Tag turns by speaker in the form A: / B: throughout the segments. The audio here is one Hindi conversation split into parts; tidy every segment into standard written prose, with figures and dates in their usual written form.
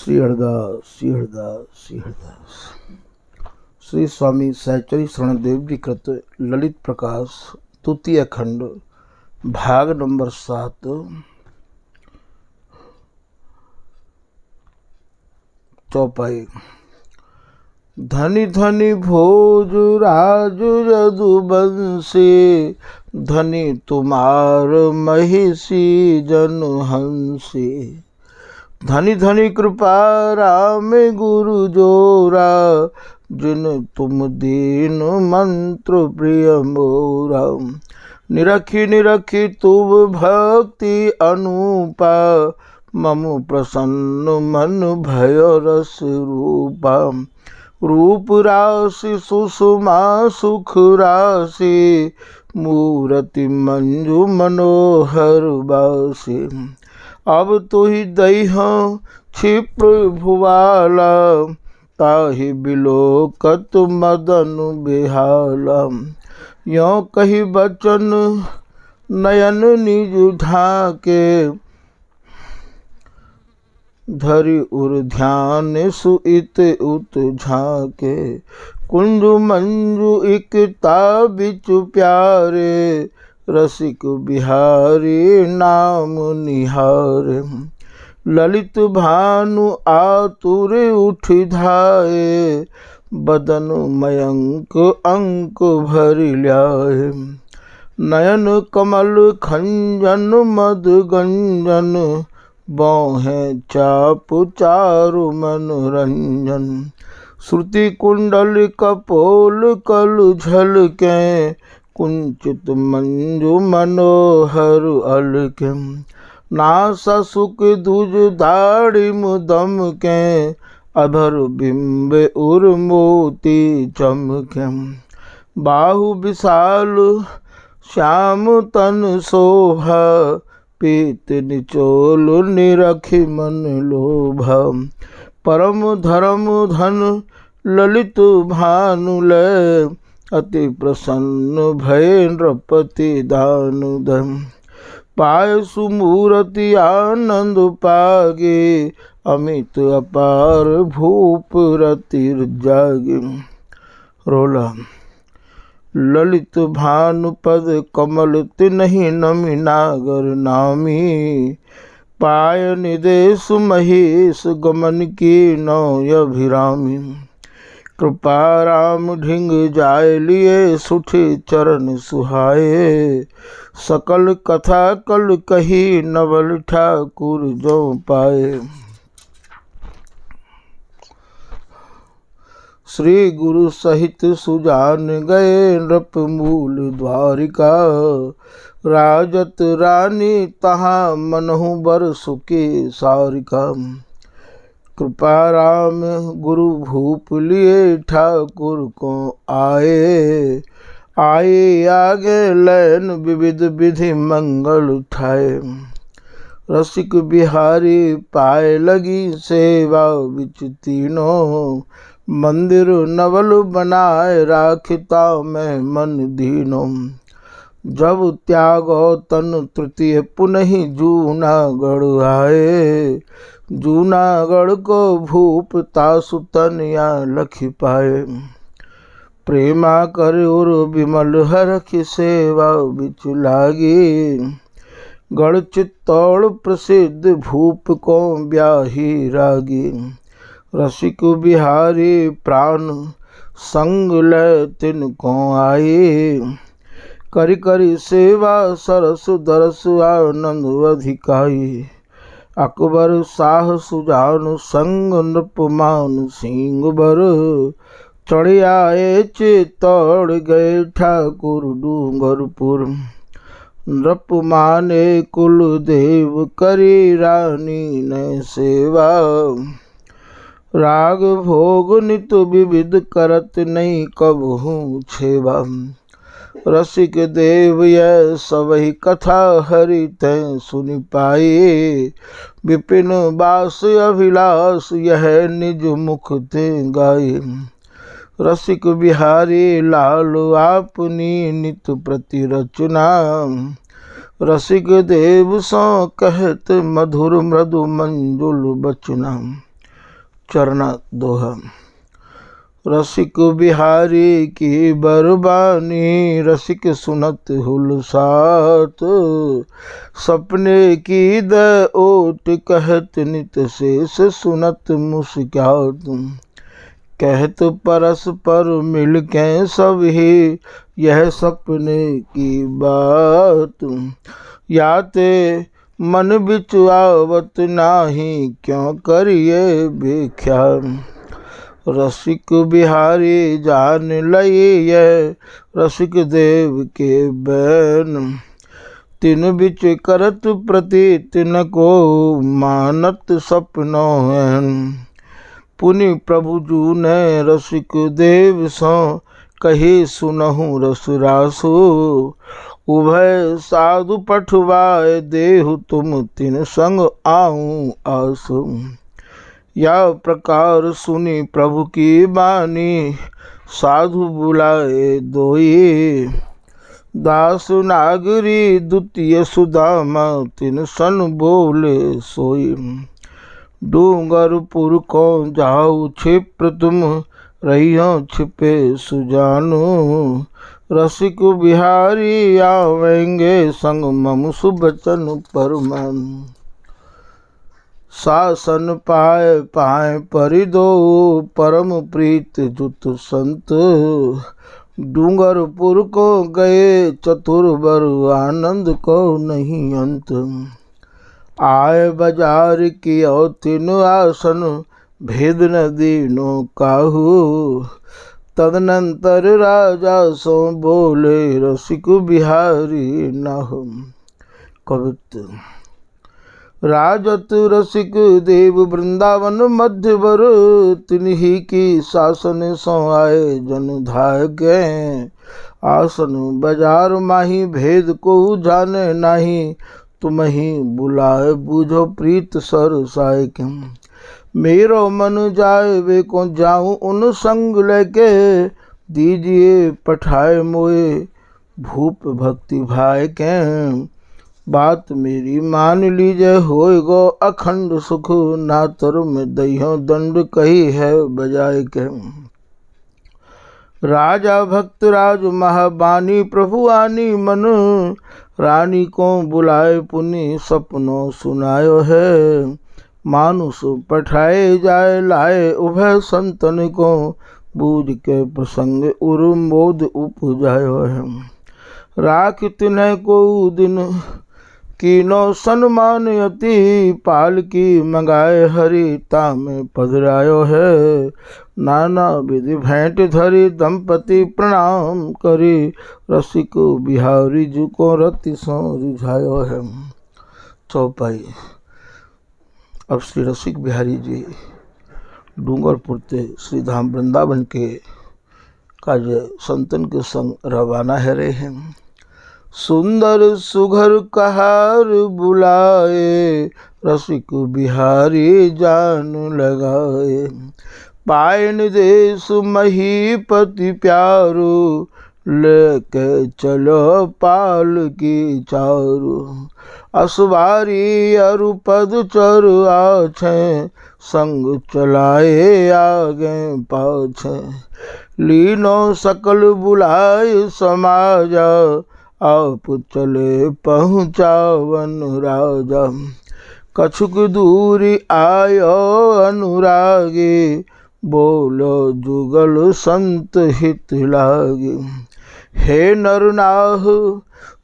A: श्री हरदास श्री हरदास श्री हरदास। श्री स्वामी सहचरी शरणदेव जी कृत ललित प्रकाश तृतीय खंड भाग नंबर 7 चौपाई। धनी धनी भोज राज यदुवंशी, धनी तुम्हार महिषी जन हंसी। धनी धनी कृपा राम गुरु जोरा, जिन तुम दीन मंत्र प्रिय मोरा। निरखी निरखी तुम भक्ति अनुपा, मम प्रसन्न मन भय रस रूपा। रूप राशि सुषमा सुख राशि, मूर्ति मंजु मनोहर बासी। अब तो ही दई क्षिप्र भुवाला, ताहि बिलोकत मदन बिहाला। यों कही बचन नयन निज ढाके, धरि उर ध्यान सुइत उत झाके। कुंजु मंजु इकता बिचु प्यारे, रसिक बिहारी नाम निहारे। ललित भानु आतुर उठ धाये, बदन मयंक अंक भरि ल्याए। नयन कमल खंजन मद गंजन, बाहें चाप चारु मनोरंजन। श्रुति कुंडल कपोल कल झलके, कुंचित मंजु मनोहर अलके। नासा सुख दुज दाड़िम दम के, अभर बिंब उर मोती चमके। बाहु विशाल श्याम तन शोभा, पीत निचोल निरखि मन लोभा। परम धर्म धन ललित भानुलय, अति प्रसन्न भय नृपति दानुदम। पाय सुमूर्ति आनंद पागे, अमित अपार भूप रतिर जागे। रोला। ललित भानुपद कमल तिन्हि नमि नागर नामी, पाय निदेश महेश गमन की नौ अभिरामी। कृपा राम ढिंग जाय लिए, सुठे चरण सुहाए। सकल कथा कल कही, नवल ठाकुर जो पाए। श्री गुरु सहित सुजान गए, नृप मूल द्वारिका। राजत रानी तहाँ मनहु बर सुखी सारिका। कृपा राम गुरु भूप लिए, ठाकुर को आए। आए आगे लैन विविध विधि मंगल उठाए। रसिक बिहारी पाए लगी सेवा बिच तीनों, मंदिर नवल बनाए राखिता में मन दीनो। जब त्यागो तन तृतीय पुनः जूनागढ़ आए। जूनागढ़ को भूप तासु तनिया लखि पाए। प्रेमा कर उर विमल हरखि सेवा बिच लागी। गढ़ चित्तौड़ प्रसिद्ध भूप को ब्याही रागी। रसिक बिहारी प्राण संग लय तिनको आए। करि करि सेवा सरस दरस आनंद अधिकाई। अकबर शाह सुजान संग नृपमान सिंह बर। चढ़ आए चित्तौड़ गए ठाकुर डूंगरपुर। नृप माने कुल देव करी रानी ने सेवा। राग भोग नित विविध करत नहीं कबहू छेवा। रसिक देव यह सबही कथा हरि तैं सुनि पाए। विपिन बास अभिलाष यह निज मुख ते गाए। रसिक बिहारी लाल आपनी नित प्रति रचना। रसिक देव सो कहत मधुर मृदु मंजुल बचना। चरना दोहा। रसिक बिहारी की बरबानी, रसिक सुनत हुलसात। सपने की द ओट कहत नित शेष, सुनत मुस्कात। कहत परस्पर मिल के सब ही, यह सपने की बात। याते मन बिच आवत नाही, क्यों करिए भिख्या। रसिक बिहारी जान लइए, रसिक देव के बैन। तिन बिच करत प्रति तिन को, मानत सपनों हैन। पुनि प्रभु जू ने रसिक देव सो, कही सुनहु रस रासु। उभय साधु पठवाए देहु, तुम तिन संग आऊं आसु। या प्रकार सुनी प्रभु की बानी, साधु बुलाए दोई। दास नागरी द्वितीय सुदामा, तिन सन बोले सोई। डूंगरपुर को जाऊ क्षिप्र तुम, रहियो छिपे सुजानो। रसिक बिहारी आवेंगे संग, मम सुबचन परमान। शासन पाए पाए परिदो, परम प्रीत जुत संत। डूंगरपुर को गए चतुर्बर, आनंद को नहीं अंत। आए बाजार कियो तिन आसन, भेद न दीनो काहू। तदनंतर राजा सो बोले, रसिक बिहारी नाहु। कवित्त। राजत रसिक देव वृंदावन मध्यवर, तिन्ही की शासन सो आए जन धाय गए। आसन बाजार माही, भेद को जाने नाही। तुम ही बुलाए बूझो प्रीत सर साय के। मेरो मन जाए वे को जाऊं उन संग लेके। दीजिए पठाए मोए भूप भक्ति भाई के। बात मेरी मान लीजिए होए गो अखंड सुख। ना तर में दहियो दंड कही है बजाय के। राजा भक्त राज महाबानी, प्रभु आनी मन। रानी को बुलाए पुनि सपनों सुनायो है। मानुष पठाए जाए लाए, उभय संतन को। बूझ के प्रसंग उर्मोद उपजायो है। राख तिन्ह को दिन कीनो सन्मान यति। पाल की मंगाए हरिता में पधरायो है। नाना विधि भेंट धरी दंपति प्रणाम करी। रसिक बिहारी जी को रति सो रिझायो है। चौपाई। अब श्री रसिक बिहारी जी डूंगरपुर ते श्री धाम वृंदावन के काज संतन के संग रवाना है रहे हैं। सुंदर सुघर कहार बुलाए, रसिक बिहारी जान लगाए। पायन देश महीपति प्यारो, लेके चलो पाल की चारू। असवारी अरु पद चर आछे, संग चलाए आगे पाछे। लीनो सकल बुलाए समाजा, आप चले पहुँचावन राजा। कछुक दूरी आयो अनुरागी, बोलो जुगल संत हित लागी। हे नरनाह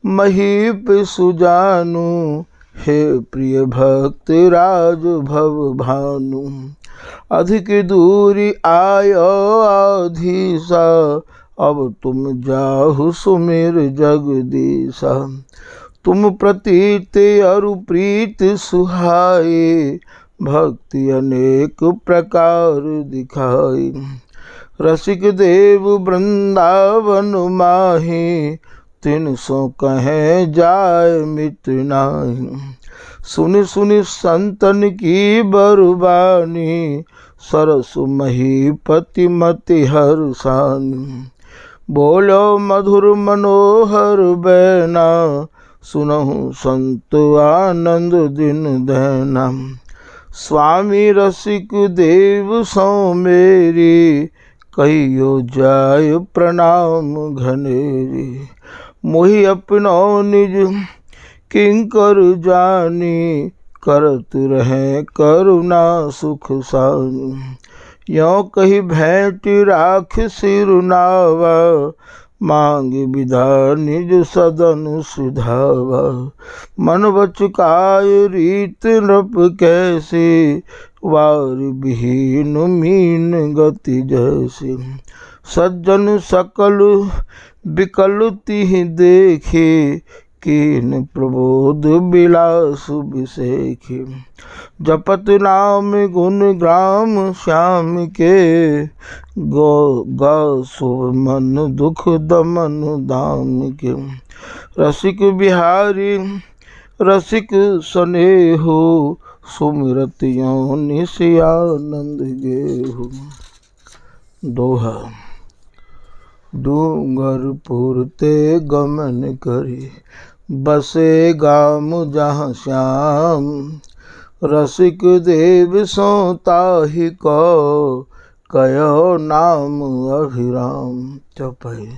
A: महीप सुजानु, हे प्रिय भक्त राज भव भानु। अधिक दूरी आयो आधीसा, अब तुम जाहु सुमिर जगदीशा। तुम प्रतीत अरु प्रीत सुहाई, भक्ति अनेक प्रकार दिखाई। रसिक देव वृंदावन माही, तिन सो कहे जाय मित नाही। सुनि सुनि संतन की बरबानी, सरसु महीपति मति हर्षानी। बोलो मधुर मनोहर बैना, सुनहु संत आनंद दिन दैना। स्वामी रसिक देव सो मेरी, कहियो जाय प्रणाम घनेरी। मोहि अपनो निज किंकर जानी, करत रहे करुणा सुख सानी। यों कही भेंट राख सिरुनावा, मांग विधा निज सदन सुधावा। मन बच काय रीत नृप कैसे, वार विहीन मीन गति जैसे। सज्जन सकल विकल तिहि देखे, कीन प्रबोध बिलास बिसेखी। जपत नाम गुण ग्राम श्याम के, गौ सुव मन दुख दमन दाम के। रसिक बिहारी रसिक स्नेहो, सुमिरत यों निस आनंद गेहु। दोहा। डूंगरपुर ते गमन करी, बसे गाम जहाँ श्याम। रसिक देव सो ताहि को, कयो नाम अभिराम। चौपाई।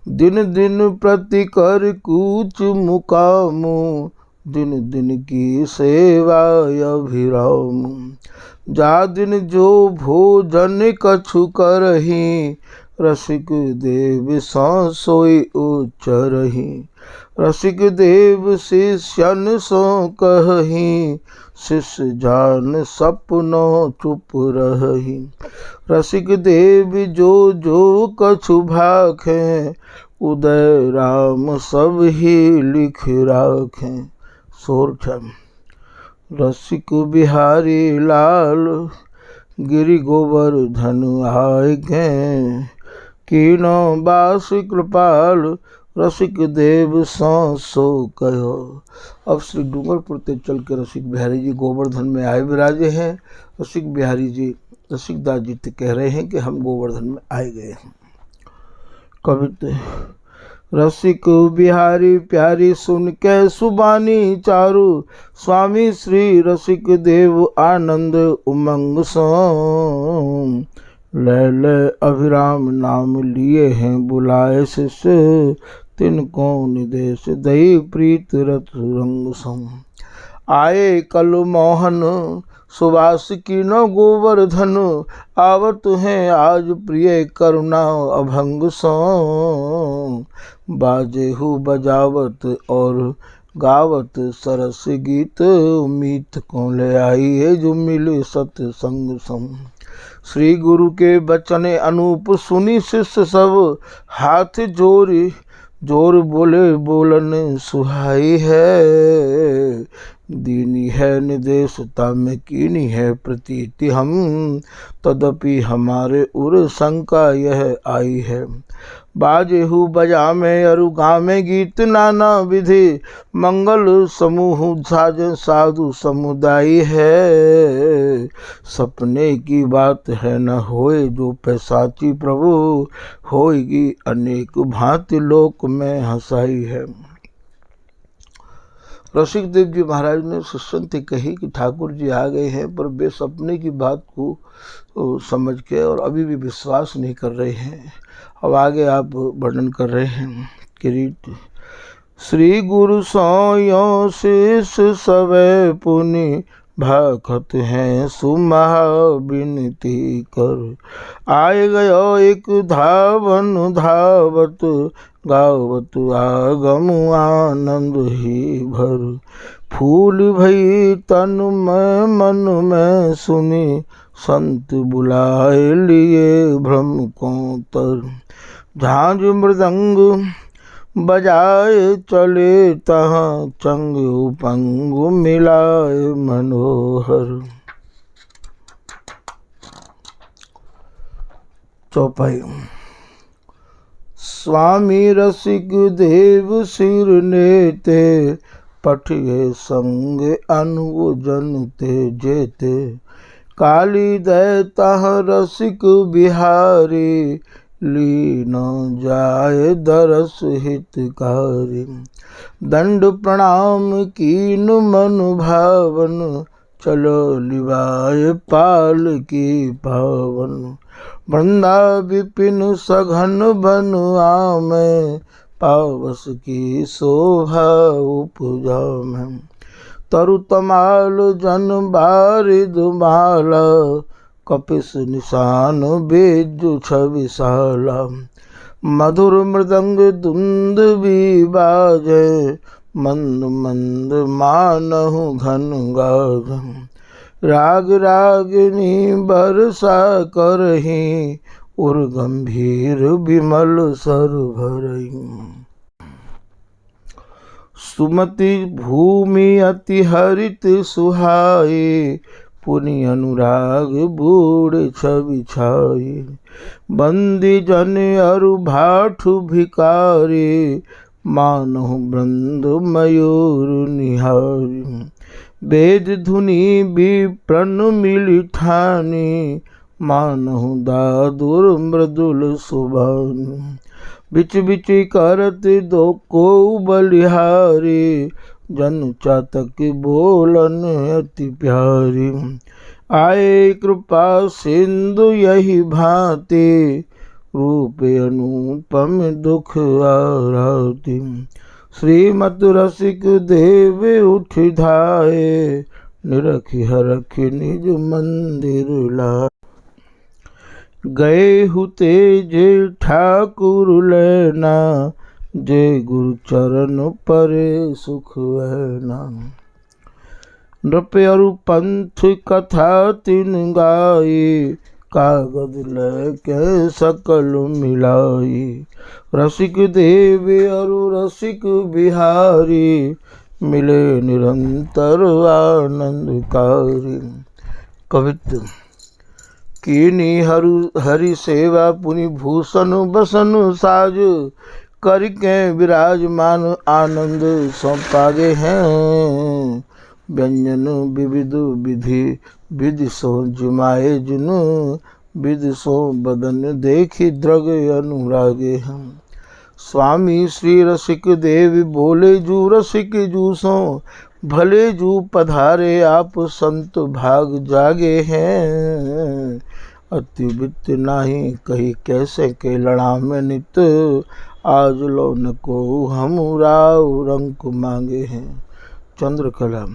A: दिन दिन प्रति कर कूच मुकामो, दिन दिन की सेवा अभिराम। जा दिन जो भोजन कछु करही, रसिक देव सो सोई उच्चरही। रसिक देव शिष्यन सो कही, शिष्य जान सपनो चुप रही। रसिक देव जो जो कछु भाखें, उदय राम सब ही लिख राखें। सोरठम। रसिक बिहारी लाल, गिरि गोवर्धन आए गए। कीनो बास कृपाल, रसिक देव सो कहो। अब श्री डूंगरपुर ते चल के रसिक बिहारी जी गोवर्धन में आए विराजे हैं। रसिक बिहारी जी रसिकदास जी ते कह रहे हैं कि हम गोवर्धन में आए गए हैं। कविता। रसिक बिहारी प्यारी सुन के सुबानी चारु, स्वामी श्री रसिक देव आनंद उमंग सो। ले अभिराम नाम लिए हैं बुलाए शिष्य, तिनको निदेश दई प्रीत रत रंग सम। आए कल मोहन सुबास कीनो गोवर्धन, आवत हैं आज प्रिय करुणा अभंग सो। बाजेहु बजावत और गावत सरस गीत, मीत को ले आई है जो मिले सत्संग सम। श्री गुरु के बचन अनूप सुनी शिष्य सब, हाथ जोरी जोर बोले बोलन सुहाई है। दीनी है निदेशता में कीनी है प्रतीति हम, तदपि हमारे उर शंका यह आई है। बाजेहु बजा में अरु गामे गीत नाना विधि, मंगल समूह साजन साधु समुदाय है। सपने की बात है न होए जो पैसाची प्रभु, होएगी अनेक भांति लोक में हंसाई है। रसिक देव जी महाराज ने शिष्यन से कही कि ठाकुर जी आ गए हैं, पर वे सपने की बात को समझ के और अभी भी विश्वास नहीं कर रहे हैं। अब आगे आप वर्णन कर रहे हैं। किरीट। श्री गुरु सोयो शेष सवै पुनि, भाखत हैं सुमहा बिनती कर। आए गयो एक धावन धावत, गावत आगम आनंद ही भर। फूल भई तन में मन में सुनी, संत बुलाए लिए भ्रम को तर। झांझ मृदंग बजाए चले तहाँ, चंग उपंग मिलाए मनोहर। चौपाई। स्वामी रसिक देव सिर नेते, पठिए संग अनुजन ते जेते। काली दैता रसिक बिहारी, लीन जाय दरस हितकारी। दंड प्रणाम कीन मन भावन, चलो लिवाए पाल की पावन। वृंदा विपिन सघन बन आमे, पावस की शोभा उपजा में। तरु तमाल जन बारिद माला, कपिस निशान बेजु छविशाला। मधुर मृदंग धुंद भी बाजे, मंद मंद मानहु घन गाज। राग रागिनी बरसा करही, उर गंभीर विमल सर भरही। सुमति भूमि अति हरित सुहाई, पुनि अनुराग बूढ़ छवि छाई। बंदी जन अरु भाठु भिकारी, मानहु वृंद मयूर निहारी। वेद धुनि विप्रन मिलि ठानी, मानहु दादुर मृदुल सुबानी। बिच बिच करत दो को बलिहारी, जन चातक बोलन अति प्यारी। आए कृपा सिंधु यही भांति, रूप अनुपम दुख आराती। श्रीमत रसिक देव उठ धाये, निरखि हरखि निज मंदिर लाए। गए हुते जे ठाकुर लेना, जे गुरु चरण परे सुख हैना। नृप अरु पंथ कथा तिन गाई, कागद लेके सकल मिलाई। रसिक देव अरु रसिक बिहारी, मिले निरंतर आनंदकारी। कवित्व कीनी हरि सेवा पुनि भूषण बसन साज, करके विराजमान आनंद सौंपागे हैं। व्यंजन विविध विधि विधि सो जुमाए जुन, विधि सो बदन देखी द्रग अनुरागे हम। स्वामी श्री रसिक देव बोले जू रसिक जूसो, भले जू पधारे आप संत भाग जागे हैं। अति वित्त नाही कही कैसे के लड़ा में नित, आज लो न को हम राव रंक मांगे हैं। चंद्रकला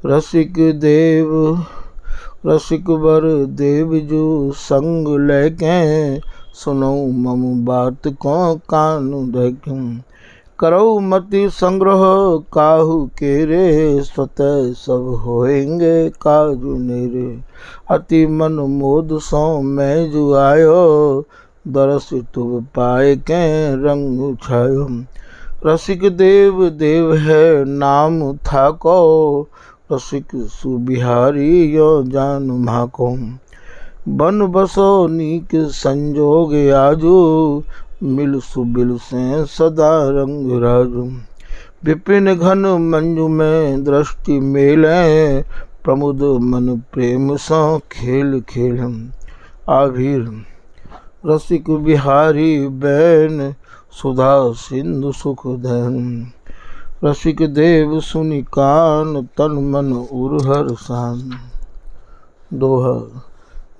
A: रसिक देव रसिक वर देव जो संग लेके, सुनो मम बात को कानु देखें। करो मति संग्रह काहू के रे, स्वतः सब होएंगे काजू नेरे। अति मन मोद सो मैं जो आयो, दरस तुम पाए के रंग छायो। रसिक देव देव है नाम था को, रसिक सुबिहारी यो जान माको। बन बसो नीक संजोग आजू, मिल सुबिल से सदा रंग राजू। विपिन घन मंजु में दृष्टि मेले, प्रमुद मन प्रेम सो खेल खेल। आभीर रसिक बिहारी बैन, सुधा सिंधु सुख धन। रसिक देव सुनि कान, तन मन उर्हर सान। दोहा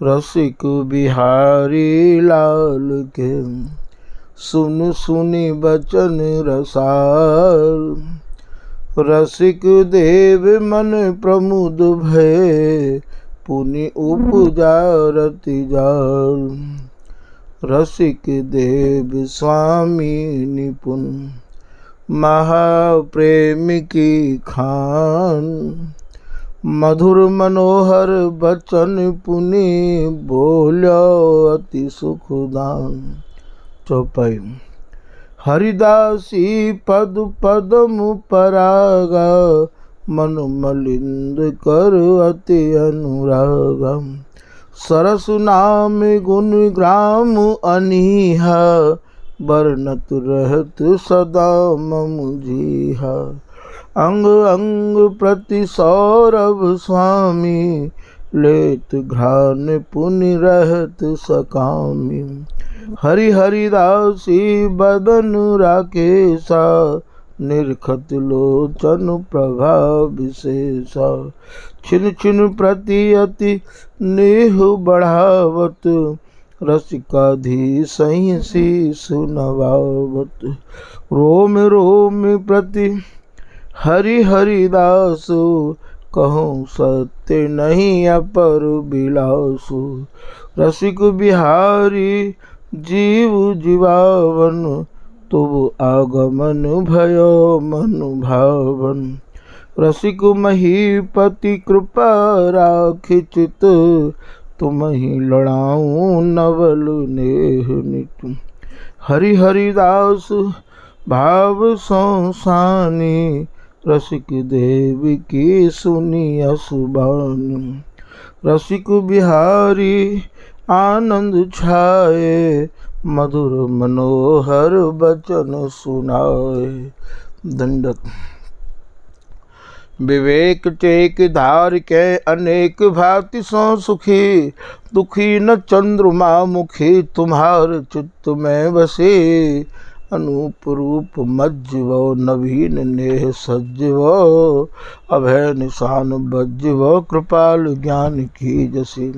A: रसिक बिहारी लाल के, सुन सुनि बचन रसाल। रसिक देव मन प्रमुद भय, पुनि उपजा रति जाल। रसिक देव स्वामी निपुण, महाप्रेम की खान। मधुर मनोहर बचन पुनि, बोलो अति सुखदान। चौपाई हरिदासी पद पदम परागा, मन मलिंद कर अति अनुरागा। सरस नाम गुण ग्राम अनीहा, बरनत रहत सदा मम जीहा। अंग अंग प्रति सौरभ स्वामी, लेत घ्राण पुनि रहत सकामी। हरि हरिदासी बदन राकेशा, निरखत लोचन प्रभा विशेषा। छिन छिन प्रति अति नेह बढ़ावत, रसिकाधी सही शीसु नवावत। रोम रोम प्रति हरि हरिदासु, कहूँ सत्य नहीं अपर बिलासु। रसिक बिहारी जीव जीवावन, तुब आगमन भयो मन भावन। रसिक महीपति कृपा राखि चित, तुम्हि लड़ाऊं नवल नेह नित। हरि हरिदास भाव संसानी, रसिक देव की सुनी असुबानी। रसिक बिहारी आनंद छाए, मधुर मनोहर बचन सुनाए। दंडक। विवेक टेक धार के अनेक भांति सो सुखी, दुखी न चंद्रमा मुखी तुम्हार चित्त में बसे। अनूप रूप मज्जवो नवीन नेह सज्जवो, अभय निशान बज्जवो कृपाल ज्ञान की जसी।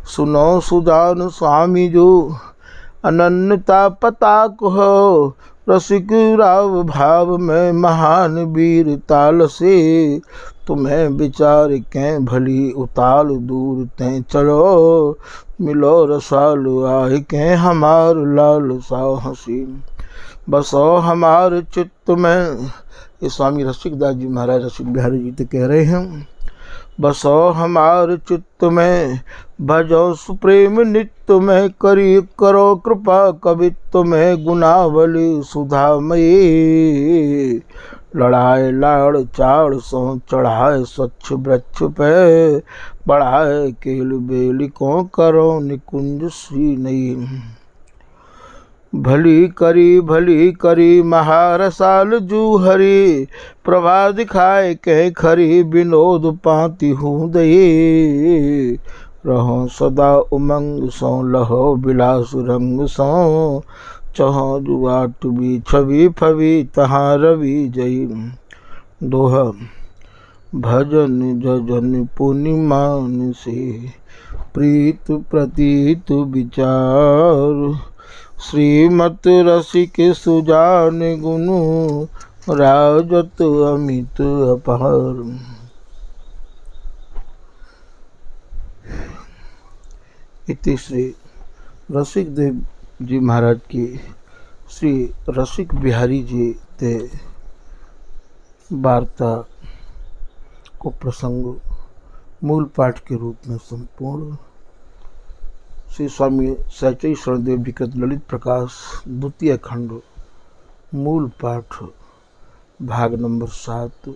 A: सुनो सुजान स्वामी जो अनन्यता पता कहो, रसिक राव भाव में महान वीर ताल से। तुम्हें विचार के भली उताल दूर ते चलो, मिलो रसाल आय के हमार लाल सा हसी। बसो हमार चित्त में, ये स्वामी रसिकदास जी महाराज रसिक बिहारी जी तो कह रहे हैं। बसो हमार चित्त में, भजो सुप्रेम नित्य में। करी करो कृपा कवित्व में, गुनावली सुधामयी। लड़ाए लाड़ चाड़ सो चढ़ाए स्वच्छ वृक्ष पे, बढ़ाए केल बेली को करो निकुंज श्री नई। भली करी महारसाल जू हरी, प्रभा दिखाए के खरी विनोद पाती हूँ दये। रहो सदा उमंग सो लहो विलास रंग सो, चहो जुआट भी छवि फवि तहाँ रवि जई। दोहा। भजन जजन पुनि मान से, प्रीत प्रतीत विचार। श्रीमत रसिक सुजान गुनु, राजत अमित अपार। इति श्री रसिक देव जी महाराज की श्री रसिक बिहारी जी ते वार्ता को प्रसंग मूल पाठ के रूप में संपूर्ण श्री स्वामी सचई शरणदेव जी कृत ललित प्रकाश द्वितीय खंड मूल पाठ भाग नंबर 7।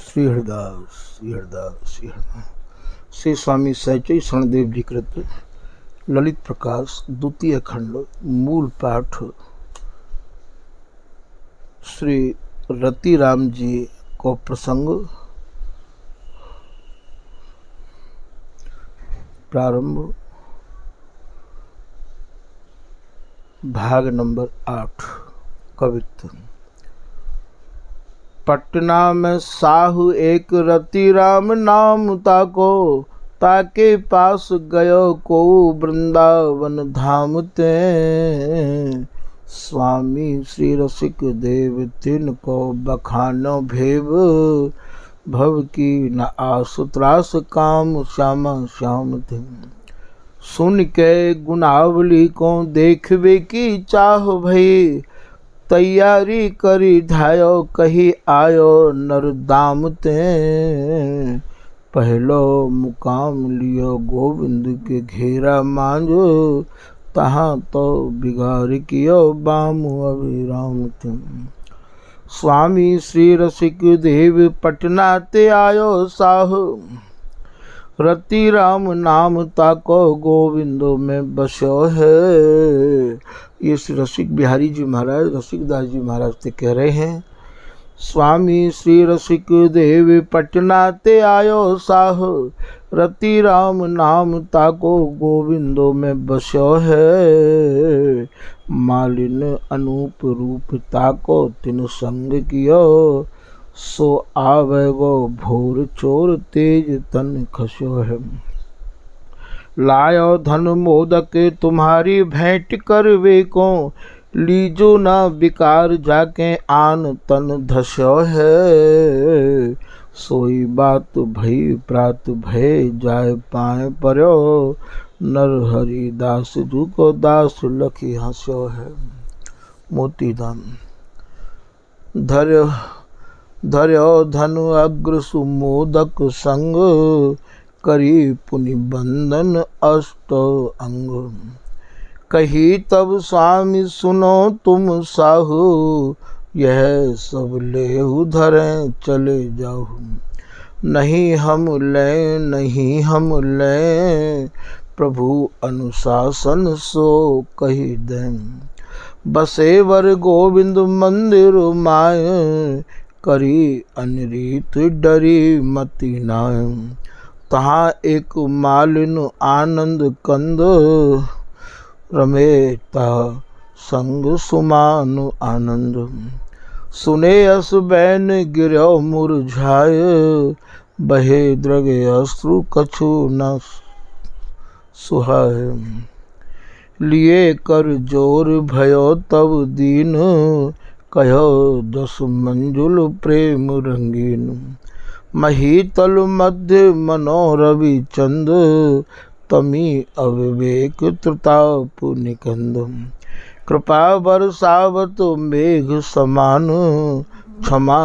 A: श्री हरिदास श्री हरिदास श्री हरिदास। श्री स्वामी सचई शरणदेव जी कृत ललित प्रकाश द्वितीय खंड मूल पाठ श्री रतिराम जी को प्रसंग प्रारंभ भाग नंबर 8। कवित्व। पटना में साहू एक रतिराम नाम ताको, ताके पास गयो को वृंदावन धाम ते। स्वामी श्री रसिक देव तिन को बखानो भेव, भव की न आस त्रास काम श्यामा श्याम थे। सुन के गुनावली को देखवे की चाह भई, तैयारी करी धायो कही आयो नरदाम ते। पहलो मुकाम लियो गोविंद के घेरा मांझो, तहाँ तो बिगाड़ कियो बाम अभिराम थे। स्वामी श्री रसिक देव पटना ते आयो साहु, रतिराम नाम ताको गोविंदो में बसो है। ये श्री रसिक बिहारी जी महाराज रसिकदास जी महाराज ते कह रहे हैं। स्वामी श्री रसिक देव पटना ते आयो साहु, रति राम नाम ताको गोविंदो में बस्यो है। मालिन अनूप रूप ताको तिन संग कियो, सो आवे गो भोर चोर तेज तन खस्यो है। लायो धन मोदक तुम्हारी भेंट कर वे को, लीजो ना विकार जाके आन तन धस्यो है। सोई बात भई प्रात भय जाय पाए पर्यो, नर हरि दास जू को दास लखी हंस्यो है। मोतीदान। धर्यो धनु अग्र सुमोदक संग, करी पुनि बंधन अष्ट अंग। कही तब स्वामी सुनो तुम साहू, यह सब लेहु धरें चले जाओ। नहीं हम ले प्रभु अनुशासन सो कही दें। बसेवर गोविंद मंदिर माय, करी अनरीत डरी मति नाय। तहाँ एक मालिन आनंद कंद, रमेता संग सुमान आनंद। सुने अस बैन गिर्यो मुरझाय, बहे द्रगे अश्रु कछु न सुहाय। लिए कर जोर भयो तब दीन, कहो दस मंजुल प्रेम रंगीन। महीतल मध्य मनोरवि चंद, तमी अविवेक त्रिताप निकंद। कृपा बरसावत मेघ समान, क्षमा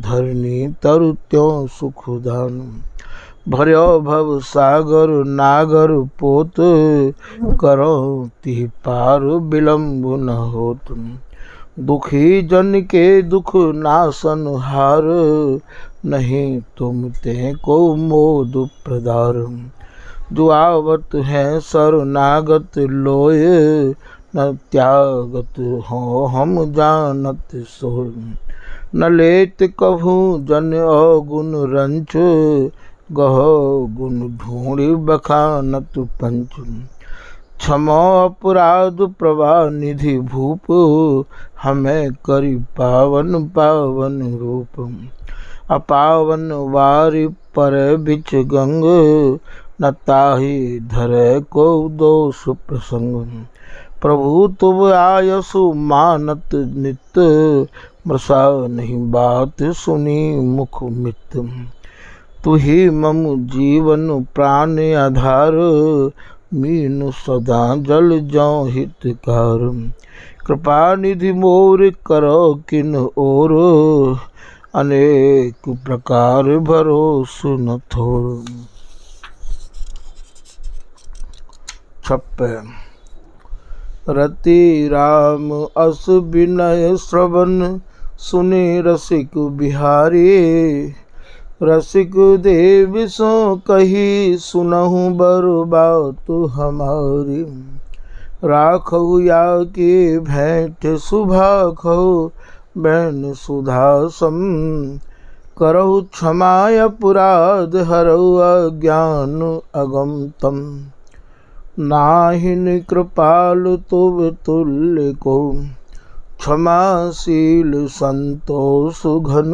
A: धरनी तरु त्यों सुखदान। भर्यो भव सागर नागर पोत, करो ति पार विलंब न होत। दुखी जन के दुख नासन हार, नहीं तुम ते को मोद प्रदार। जो आवत है शरणागत लोय, न त्यागत हो हम जानत सोय। न लेत कभू जन अवगुण रंच, गहो गुण ढूंढी बखानत पंच। क्षमो अपराध प्रभा निधि भूप, हमें करी पावन पावन रूप। अपावन वारि पर बिच गंग, न ताहि धरे को दोष प्रसंग। प्रभु तुम आयसु मानत नित, मृषा नहीं बात सुनी मुख मित। तु ही मम जीवन प्राण आधार, मीन सदा जल जौ हितकार। कृपा निधि मोर करो किन ओर, अनेक प्रकार भरोस न थोर। 56 रति राम अस विनय श्रवण, सुने रसिक बिहारी। रसिक देव सो कही सुनहु बर बात हमारी। राखऊ या की भेंट सुभाखौ, बैन सुधा सम। करहु क्षमा अपराध, हरऊ अज्ञान अगम तम। नाहिन कृपाल तुब तुल्य को, क्षमाशील संतोष घन।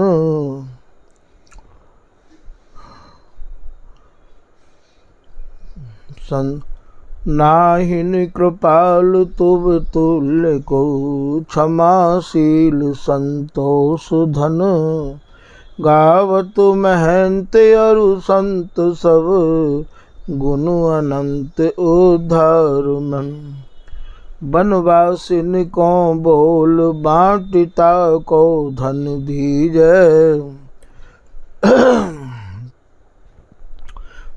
A: नाहिन कृपाल तुब तुल्य को, क्षमाशील संतोष धन। गावत महंत अरु संत सब, गुण अनंत उद्धार मन। बनवासिन को बोल बांटिता को धन दीजै।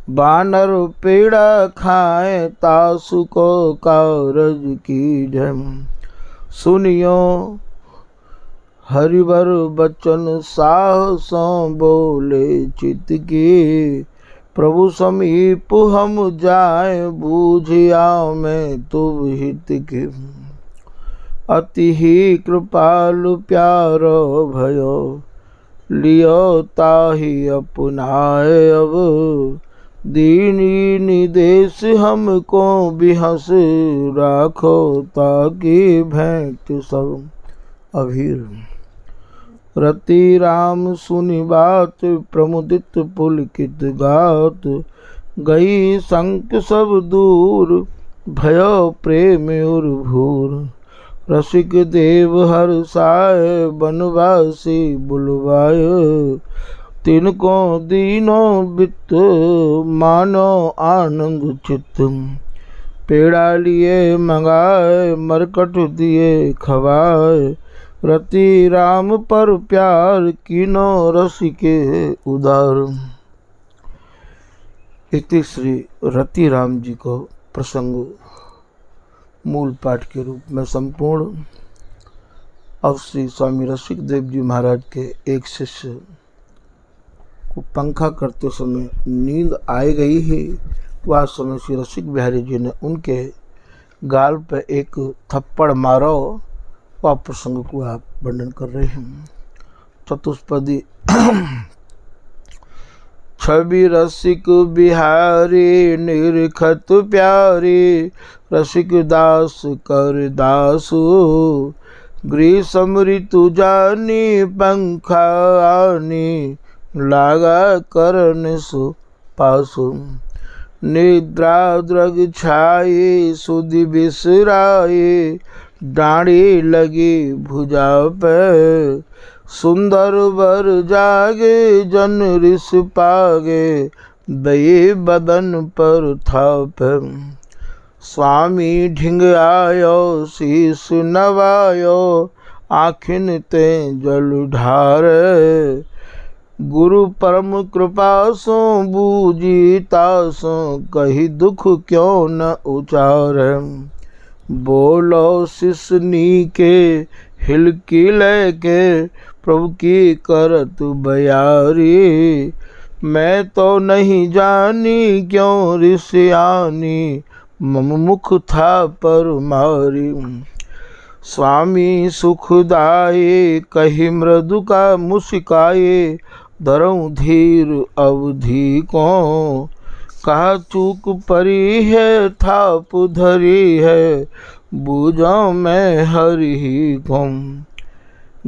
A: बानर पेड़ा खाए तासु को कारज कीजै। सुनियो हरिवर बचन साहसों बोले चित की। प्रभु समीप हम जाए बूझिया में तुम हित के। अति ही कृपालु प्यारो भयो, लियो ताहि अपनाए अब। दीनी निदेश हमको बिहस राखो, ताकि भेंट सब अभीर। रति राम सुनि बात, प्रमुदित पुलकित गात। गई संक सब दूर, भयो प्रेम और भूर। रसिक देव हर्षाय, बनवासी बुलवाय। तिनको दीनो बित, मानो आनंद चित्त। पेड़ा लिए मंगाए, मरकट दिए खवाए। रति राम पर प्यार, कीनो रसिके उदार। इति श्री रति राम जी को प्रसंग मूल पाठ के रूप में संपूर्ण। अब श्री स्वामी रसिक देव जी महाराज के एक शिष्य को पंखा करते समय नींद आ गई है। वह समय श्री रसिक बिहारी जी ने उनके गाल पर एक थप्पड़ मारो। वह प्रसंग को आप वर्णन कर रहे हैं। चतुष्पदी। छवि रसिक बिहारी, निरखत प्यारी। रसिक दास कर दासु, ग्रीष्म ऋतु जानी। पंखा आनी, लागा करन सु पासु। निद्रा द्रग छाई, सुधि बिसराई। डांडी लगी भुजा पे, सुंदर वर जागे। जन रिस पागे, दये बदन पर थाप। स्वामी ढिंग आयो, शीस नवायो। आखिन ते जल ढारे। गुरु परम कृपा सो, बूझी तासो। कही दुख क्यों न उचारे। बोलो शिष्यनी के, हिलकी लेके। प्रभु की करत बयारी। मैं तो नहीं जानी, क्यों ऋषियानी। मम मुख था पर मारी। स्वामी सुखदाये, कही मृदु का मुस्काए। धरऊं धीर अवधि को, कहा चूक परी है। थाप धरी है, बूझो मैं हरि ही को।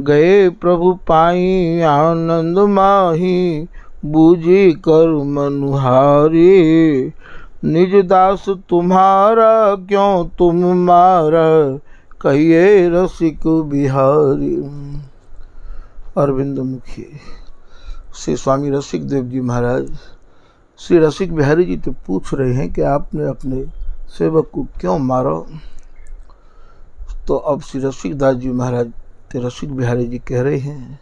A: गए प्रभु पाई, आनंद माही। बूझी कर मनुहारी। निज दास तुम्हारा, क्यों तुम मारा। कहिए रसिक बिहारी। अरविंद मुखी। श्री स्वामी रसिक देव जी महाराज श्री रसिक बिहारी जी तो पूछ रहे हैं कि आपने अपने सेवक को क्यों मारा। तो अब श्री रसिक दास जी महाराज रसिक बिहारी जी कह रहे हैं,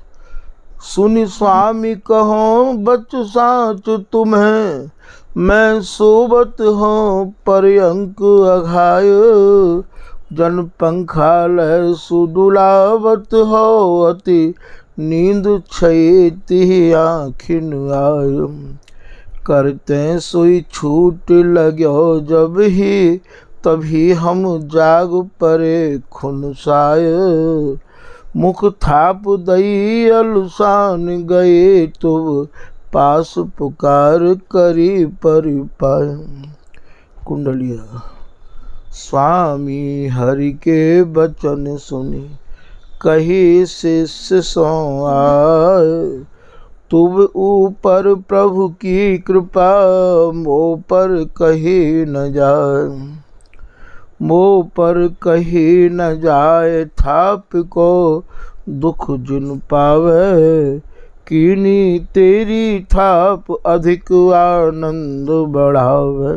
A: सुनि स्वामी कहो बच साच तुम्हें। मैं सोबत हो पर्यंक अघाय। जन पंखालय सुदुलावत हो। अति नींद छयति आखिन आय। करते सोई छूट लगो जब ही। तभी हम जाग परे खुनसाय। मुख थाप दई अलसान गए। तुम पास पुकार करी परिपाय। कुंडलिया। स्वामी हरि के बचन सुनी, कही शिष्य सो आए। तुम ऊपर प्रभु की कृपा, मोह पर कही न जाए। मोह पर कही न जाए। थाप को दुख जिन पावे। कीनी तेरी थाप अधिक आनंद बढ़ावे।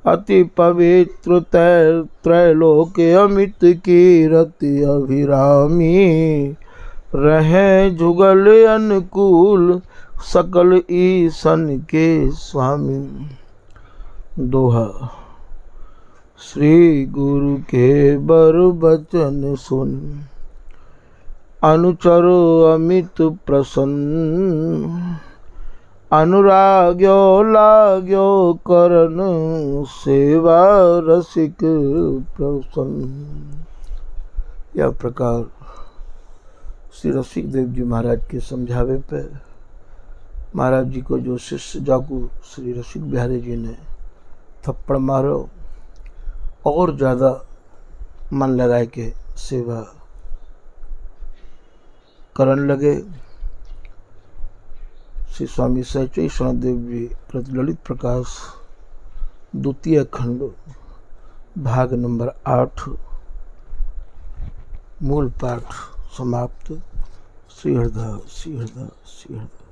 A: अति पवित्र त्रैलोक अमित की रति अभिरामी। रहे जुगल अनुकूल, सकल ईसन के स्वामी। दोहा। श्री गुरु के बर बचन सुन, अनुचरो अमित प्रसन्न। अनुराग्यो लाग्यो करन, सेवा रसिक प्रसन्न। यह प्रकार श्री रसिक देव जी महाराज के समझावे पे महाराज जी को जो शिष्य जागू श्री रसिक बिहारी जी ने थप्पड़ मारो और ज़्यादा मन लगा के सेवा करन लगे। श्री स्वामी सहचरी शरणदेव जी प्रतिललित प्रकाश द्वितीय खंड भाग नंबर 8 मूल पाठ समाप्त। श्री हरदा श्री हरदा श्री हरदा।